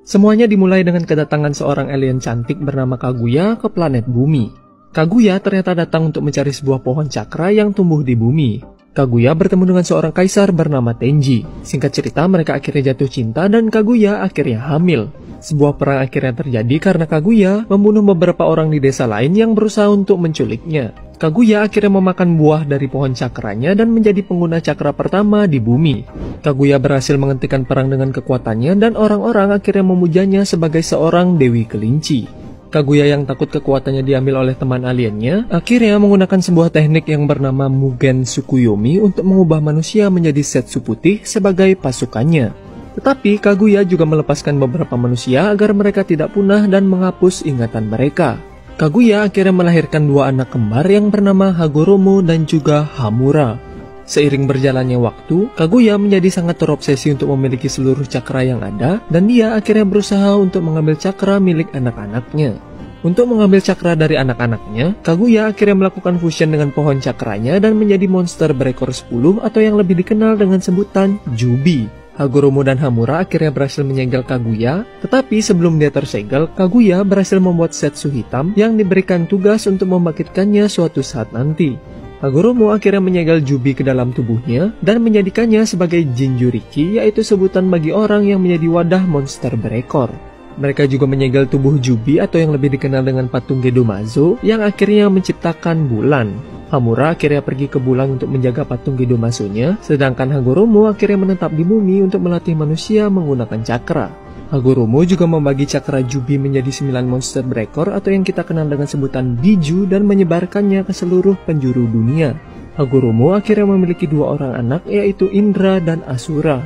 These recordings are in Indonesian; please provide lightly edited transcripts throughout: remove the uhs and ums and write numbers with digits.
Semuanya dimulai dengan kedatangan seorang alien cantik bernama Kaguya ke planet bumi. Kaguya ternyata datang untuk mencari sebuah pohon cakra yang tumbuh di bumi. Kaguya bertemu dengan seorang kaisar bernama Tenji. Singkat cerita, mereka akhirnya jatuh cinta dan Kaguya akhirnya hamil. Sebuah perang akhirnya terjadi karena Kaguya membunuh beberapa orang di desa lain yang berusaha untuk menculiknya. Kaguya akhirnya memakan buah dari pohon cakranya dan menjadi pengguna cakra pertama di bumi. Kaguya berhasil menghentikan perang dengan kekuatannya dan orang-orang akhirnya memujanya sebagai seorang dewi kelinci. Kaguya yang takut kekuatannya diambil oleh teman aliennya, akhirnya menggunakan sebuah teknik yang bernama Mugen Tsukuyomi untuk mengubah manusia menjadi Setsu putih sebagai pasukannya. Tetapi Kaguya juga melepaskan beberapa manusia agar mereka tidak punah dan menghapus ingatan mereka. Kaguya akhirnya melahirkan dua anak kembar yang bernama Hagoromo dan juga Hamura. Seiring berjalannya waktu, Kaguya menjadi sangat terobsesi untuk memiliki seluruh cakra yang ada, dan dia akhirnya berusaha untuk mengambil cakra milik anak-anaknya. Untuk mengambil cakra dari anak-anaknya, Kaguya akhirnya melakukan fusion dengan pohon cakranya dan menjadi monster berekor 10 atau yang lebih dikenal dengan sebutan Jubi. Hagoromo dan Hamura akhirnya berhasil menyegel Kaguya, tetapi sebelum dia tersegel, Kaguya berhasil membuat Setsu hitam yang diberikan tugas untuk membangkitkannya suatu saat nanti. Hagoromo akhirnya menyegel Jubi ke dalam tubuhnya dan menjadikannya sebagai Jinjuriki, yaitu sebutan bagi orang yang menjadi wadah monster berekor. Mereka juga menyegel tubuh Jubi atau yang lebih dikenal dengan patung Gedomazo yang akhirnya menciptakan bulan. Hamura akhirnya pergi ke bulan untuk menjaga patung Gedomazo-nya, sedangkan Hagoromo akhirnya menetap di bumi untuk melatih manusia menggunakan cakra. Hagoromo juga membagi cakra Jubi menjadi 9 monster berekor atau yang kita kenal dengan sebutan Biju dan menyebarkannya ke seluruh penjuru dunia. Hagoromo akhirnya memiliki dua orang anak, yaitu Indra dan Asura.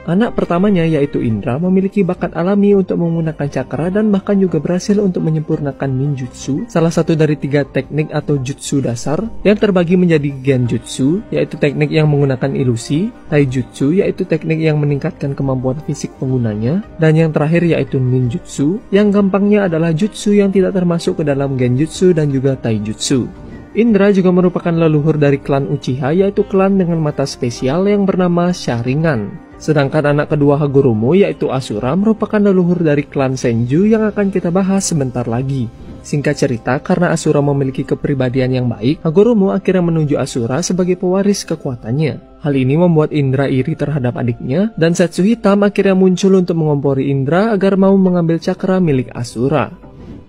Anak pertamanya yaitu Indra memiliki bakat alami untuk menggunakan cakra dan bahkan juga berhasil untuk menyempurnakan ninjutsu, salah satu dari 3 teknik atau jutsu dasar yang terbagi menjadi genjutsu, yaitu teknik yang menggunakan ilusi, taijutsu, yaitu teknik yang meningkatkan kemampuan fisik penggunanya, dan yang terakhir yaitu ninjutsu, yang gampangnya adalah jutsu yang tidak termasuk ke dalam genjutsu dan juga taijutsu. Indra juga merupakan leluhur dari klan Uchiha, yaitu klan dengan mata spesial yang bernama Sharingan. Sedangkan anak kedua Hagoromo yaitu Asura merupakan leluhur dari klan Senju yang akan kita bahas sebentar lagi. Singkat cerita, karena Asura memiliki kepribadian yang baik, Hagoromo akhirnya menunjuk Asura sebagai pewaris kekuatannya. Hal ini membuat Indra iri terhadap adiknya, dan Setsu hitam akhirnya muncul untuk mengompori Indra agar mau mengambil cakra milik Asura.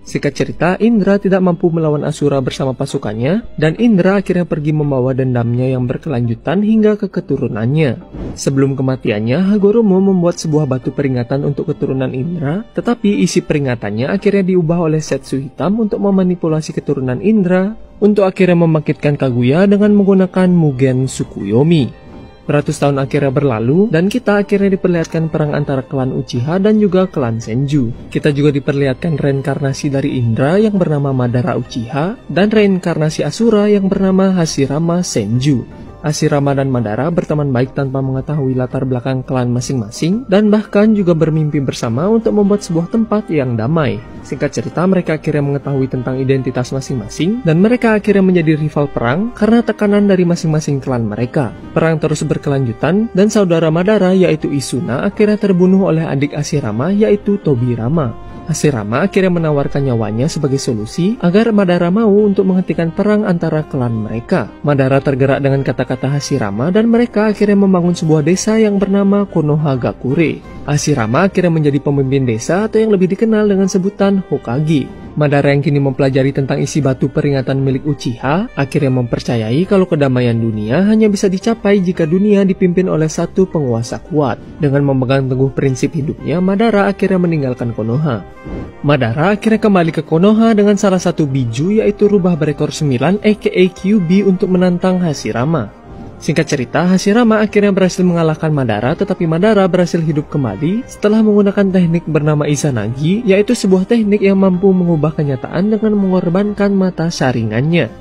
Singkat cerita, Indra tidak mampu melawan Asura bersama pasukannya, dan Indra akhirnya pergi membawa dendamnya yang berkelanjutan hingga ke keturunannya. Sebelum kematiannya, Hagoromo membuat sebuah batu peringatan untuk keturunan Indra, tetapi isi peringatannya akhirnya diubah oleh Setsu hitam untuk memanipulasi keturunan Indra, untuk akhirnya membangkitkan Kaguya dengan menggunakan Mugen Tsukuyomi. Beratus tahun akhirnya berlalu, dan kita akhirnya diperlihatkan perang antara klan Uchiha dan juga klan Senju. Kita juga diperlihatkan reinkarnasi dari Indra yang bernama Madara Uchiha, dan reinkarnasi Asura yang bernama Hashirama Senju. Hashirama dan Madara berteman baik tanpa mengetahui latar belakang klan masing-masing, dan bahkan juga bermimpi bersama untuk membuat sebuah tempat yang damai. Singkat cerita, mereka akhirnya mengetahui tentang identitas masing-masing, dan mereka akhirnya menjadi rival perang karena tekanan dari masing-masing klan mereka. Perang terus berkelanjutan, dan saudara Madara yaitu Isuna akhirnya terbunuh oleh adik Hashirama yaitu Tobirama. Hashirama akhirnya menawarkan nyawanya sebagai solusi agar Madara mau untuk menghentikan perang antara klan mereka. Madara tergerak dengan kata-kata Hashirama dan mereka akhirnya membangun sebuah desa yang bernama Konohagakure. Hashirama akhirnya menjadi pemimpin desa atau yang lebih dikenal dengan sebutan Hokage. Madara yang kini mempelajari tentang isi batu peringatan milik Uchiha akhirnya mempercayai kalau kedamaian dunia hanya bisa dicapai jika dunia dipimpin oleh satu penguasa kuat. Dengan memegang teguh prinsip hidupnya, Madara akhirnya meninggalkan Konoha. Madara akhirnya kembali ke Konoha dengan salah satu biju yaitu rubah berekor 9 aka Kyuubi untuk menantang Hashirama. Singkat cerita, Hashirama akhirnya berhasil mengalahkan Madara, tetapi Madara berhasil hidup kembali setelah menggunakan teknik bernama Izanagi, yaitu sebuah teknik yang mampu mengubah kenyataan dengan mengorbankan mata saringannya.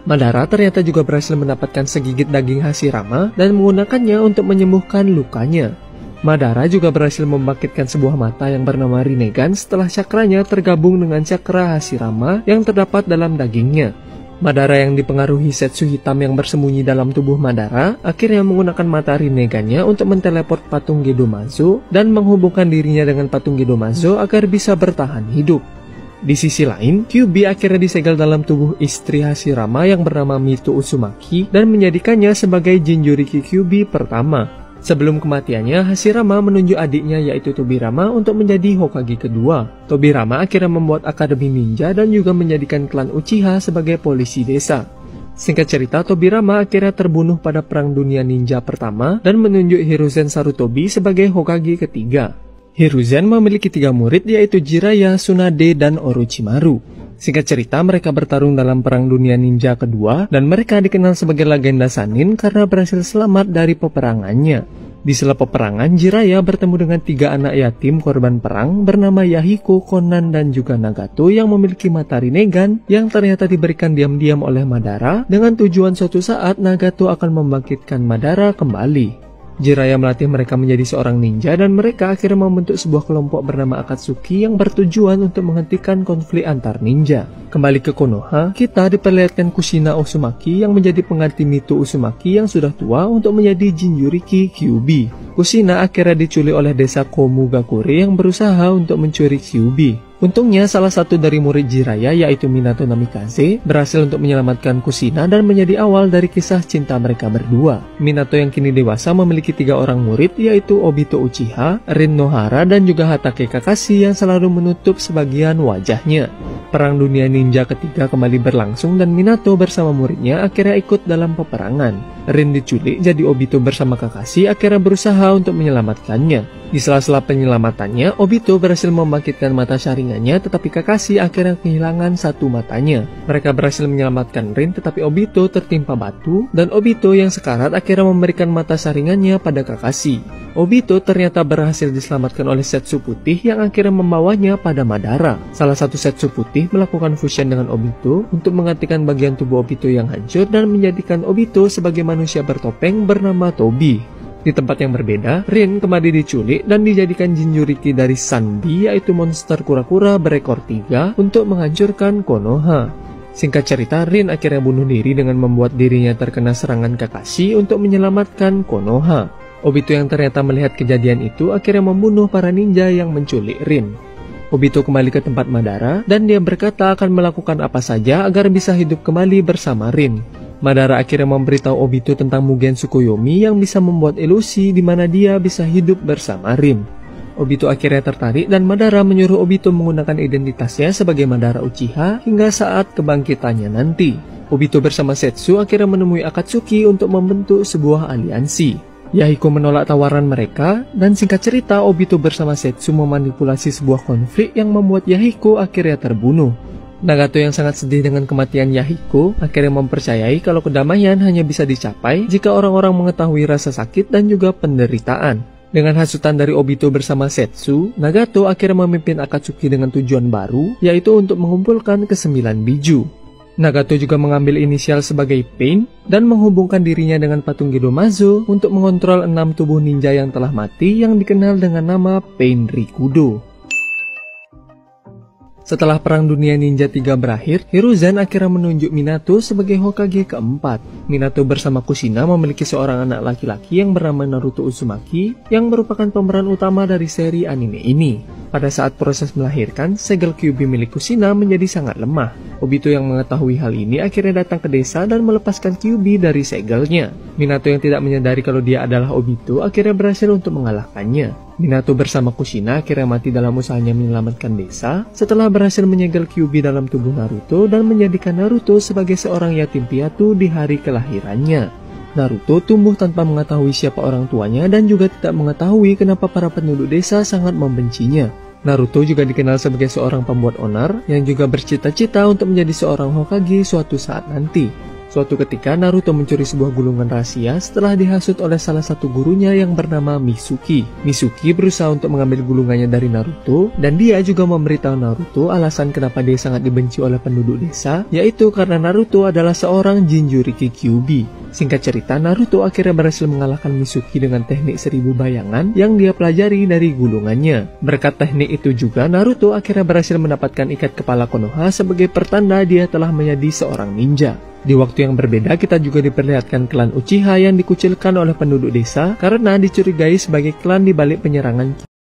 Madara ternyata juga berhasil mendapatkan segigit daging Hashirama dan menggunakannya untuk menyembuhkan lukanya. Madara juga berhasil membangkitkan sebuah mata yang bernama Rinnegan setelah cakranya tergabung dengan cakra Hashirama yang terdapat dalam dagingnya. Madara yang dipengaruhi Setsu hitam yang bersembunyi dalam tubuh Madara akhirnya menggunakan mata Rinnegan-nya untuk menteleport patung Gedomazo dan menghubungkan dirinya dengan patung Gedomazo agar bisa bertahan hidup. Di sisi lain, Kyuubi akhirnya disegel dalam tubuh istri Hashirama yang bernama Mito Uzumaki dan menjadikannya sebagai Jinchuriki Kyuubi pertama. Sebelum kematiannya, Hashirama menunjuk adiknya yaitu Tobirama untuk menjadi Hokage kedua. Tobirama akhirnya membuat akademi ninja dan juga menjadikan klan Uchiha sebagai polisi desa. Singkat cerita, Tobirama akhirnya terbunuh pada Perang Dunia Ninja pertama dan menunjuk Hiruzen Sarutobi sebagai Hokage ketiga. Hiruzen memiliki 3 murid yaitu Jiraiya, Tsunade, dan Orochimaru. Singkat cerita, mereka bertarung dalam Perang Dunia Ninja kedua dan mereka dikenal sebagai legenda Sannin karena berhasil selamat dari peperangannya. Di sela peperangan, Jiraiya bertemu dengan 3 anak yatim korban perang bernama Yahiko, Konan, dan juga Nagato yang memiliki mata Rinnegan yang ternyata diberikan diam-diam oleh Madara dengan tujuan suatu saat Nagato akan membangkitkan Madara kembali. Jiraiya melatih mereka menjadi seorang ninja dan mereka akhirnya membentuk sebuah kelompok bernama Akatsuki yang bertujuan untuk menghentikan konflik antar ninja. Kembali ke Konoha, kita diperlihatkan Kushina Uzumaki yang menjadi pengganti Mito Uzumaki yang sudah tua untuk menjadi Jinchuriki Kyuubi. Kushina akhirnya diculik oleh desa Komugakure yang berusaha untuk mencuri Kyuubi. Untungnya salah satu dari murid Jiraiya yaitu Minato Namikaze berhasil untuk menyelamatkan Kushina dan menjadi awal dari kisah cinta mereka berdua. Minato yang kini dewasa memiliki 3 orang murid yaitu Obito Uchiha, Rin Nohara, dan juga Hatake Kakashi yang selalu menutup sebagian wajahnya. Perang Dunia Ninja ketiga kembali berlangsung dan Minato bersama muridnya akhirnya ikut dalam peperangan. Rin diculik, jadi Obito bersama Kakashi akhirnya berusaha untuk menyelamatkannya. Di sela-sela penyelamatannya, Obito berhasil membangkitkan mata saringannya, tetapi Kakashi akhirnya kehilangan 1 matanya. Mereka berhasil menyelamatkan Rin, tetapi Obito tertimpa batu, dan Obito yang sekarat akhirnya memberikan mata saringannya pada Kakashi. Obito ternyata berhasil diselamatkan oleh Setsu Putih yang akhirnya membawanya pada Madara. Salah satu Setsu Putih melakukan fusion dengan Obito untuk menggantikan bagian tubuh Obito yang hancur dan menjadikan Obito sebagai manusia bertopeng bernama Tobi. Di tempat yang berbeda, Rin kembali diculik dan dijadikan Jinchuriki dari Sanbi yaitu monster kura-kura berekor 3 untuk menghancurkan Konoha. Singkat cerita, Rin akhirnya bunuh diri dengan membuat dirinya terkena serangan Kakashi untuk menyelamatkan Konoha. Obito yang ternyata melihat kejadian itu akhirnya membunuh para ninja yang menculik Rin. Obito kembali ke tempat Madara dan dia berkata akan melakukan apa saja agar bisa hidup kembali bersama Rin. Madara akhirnya memberitahu Obito tentang Mugen Tsukuyomi yang bisa membuat ilusi di mana dia bisa hidup bersama Rin. Obito akhirnya tertarik dan Madara menyuruh Obito menggunakan identitasnya sebagai Madara Uchiha hingga saat kebangkitannya nanti. Obito bersama Setsu akhirnya menemui Akatsuki untuk membentuk sebuah aliansi. Yahiko menolak tawaran mereka, dan singkat cerita Obito bersama Setsu memanipulasi sebuah konflik yang membuat Yahiko akhirnya terbunuh. Nagato yang sangat sedih dengan kematian Yahiko akhirnya mempercayai kalau kedamaian hanya bisa dicapai jika orang-orang mengetahui rasa sakit dan juga penderitaan. Dengan hasutan dari Obito bersama Setsu, Nagato akhirnya memimpin Akatsuki dengan tujuan baru, yaitu untuk mengumpulkan ke-9 biju. Nagato juga mengambil inisial sebagai Pain dan menghubungkan dirinya dengan patung Gedomazo untuk mengontrol 6 tubuh ninja yang telah mati yang dikenal dengan nama Pain Rikudo. Setelah Perang Dunia Ninja 3 berakhir, Hiruzen akhirnya menunjuk Minato sebagai Hokage keempat. Minato bersama Kushina memiliki seorang anak laki-laki yang bernama Naruto Uzumaki yang merupakan pemeran utama dari seri anime ini. Pada saat proses melahirkan, segel Kyuubi milik Kushina menjadi sangat lemah. Obito yang mengetahui hal ini akhirnya datang ke desa dan melepaskan Kyuubi dari segelnya. Minato yang tidak menyadari kalau dia adalah Obito akhirnya berhasil untuk mengalahkannya. Minato bersama Kushina akhirnya mati dalam usahanya menyelamatkan desa setelah berhasil menyegel Kyuubi dalam tubuh Naruto dan menjadikan Naruto sebagai seorang yatim piatu di hari kelahirannya. Naruto tumbuh tanpa mengetahui siapa orang tuanya dan juga tidak mengetahui kenapa para penduduk desa sangat membencinya. Naruto juga dikenal sebagai seorang pembuat onar yang juga bercita-cita untuk menjadi seorang Hokage suatu saat nanti. Suatu ketika Naruto mencuri sebuah gulungan rahasia setelah dihasut oleh salah satu gurunya yang bernama Mitsuki. Mitsuki berusaha untuk mengambil gulungannya dari Naruto, dan dia juga memberitahu Naruto alasan kenapa dia sangat dibenci oleh penduduk desa, yaitu karena Naruto adalah seorang Jinchuriki Kyuubi. Singkat cerita, Naruto akhirnya berhasil mengalahkan Mitsuki dengan teknik 1000 bayangan yang dia pelajari dari gulungannya. Berkat teknik itu juga, Naruto akhirnya berhasil mendapatkan ikat kepala Konoha sebagai pertanda dia telah menjadi seorang ninja. Di waktu yang berbeda, kita juga diperlihatkan klan Uchiha yang dikucilkan oleh penduduk desa karena dicurigai sebagai klan di balik penyerangan